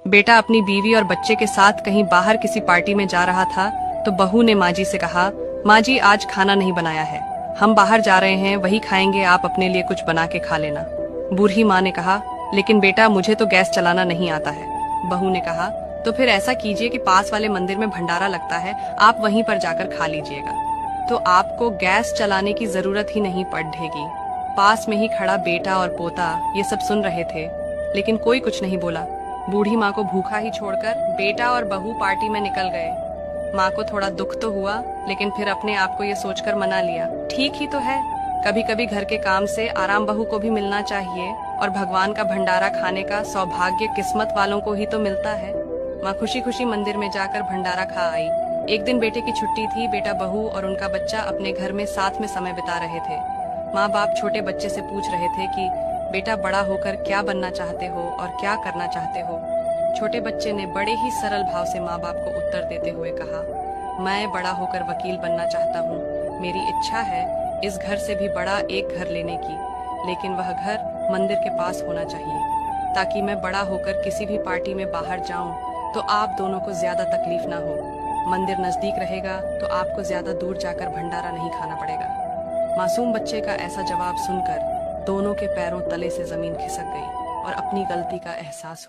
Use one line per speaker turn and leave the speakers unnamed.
बेटा अपनी बीवी और बच्चे के साथ कहीं बाहर किसी पार्टी में जा रहा था तो बहू ने माँ जी से कहा, माँ जी आज खाना नहीं बनाया है, हम बाहर जा रहे हैं, वही खाएंगे, आप अपने लिए कुछ बना के खा लेना। बूढ़ी माँ ने कहा, लेकिन बेटा मुझे तो गैस चलाना नहीं आता है। बहू ने कहा, तो फिर ऐसा कीजिए कि पास वाले मंदिर में भंडारा लगता है, आप वहीं पर जाकर खा लीजिएगा, तो आपको गैस चलाने की जरूरत ही नहीं पड़ेगी। पास में ही खड़ा बेटा और पोता ये सब सुन रहे थे, लेकिन कोई कुछ नहीं बोला। बूढ़ी माँ को भूखा ही छोड़कर बेटा और बहू पार्टी में निकल गए। माँ को थोड़ा दुख तो हुआ, लेकिन फिर अपने आप को ये सोचकर मना लिया, ठीक ही तो है, कभी कभी घर के काम से आराम बहू को भी मिलना चाहिए, और भगवान का भंडारा खाने का सौभाग्य किस्मत वालों को ही तो मिलता है। माँ खुशी खुशी मंदिर में जाकर भंडारा खा आई। एक दिन बेटे की छुट्टी थी, बेटा बहू और उनका बच्चा अपने घर में साथ में समय बिता रहे थे। माँ बाप छोटे बच्चे से पूछ रहे थे कि बेटा बड़ा होकर क्या बनना चाहते हो और क्या करना चाहते हो। छोटे बच्चे ने बड़े ही सरल भाव से माँ बाप को उत्तर देते हुए कहा, मैं बड़ा होकर वकील बनना चाहता हूँ, मेरी इच्छा है इस घर से भी बड़ा एक घर लेने की, लेकिन वह घर मंदिर के पास होना चाहिए, ताकि मैं बड़ा होकर किसी भी पार्टी में बाहर जाऊं तो आप दोनों को ज्यादा तकलीफ ना हो। मंदिर नजदीक रहेगा तो आपको ज्यादा दूर जाकर भंडारा नहीं खाना पड़ेगा। मासूम बच्चे का ऐसा जवाब सुनकर दोनों के पैरों तले से जमीन खिसक गई और अपनी गलती का एहसास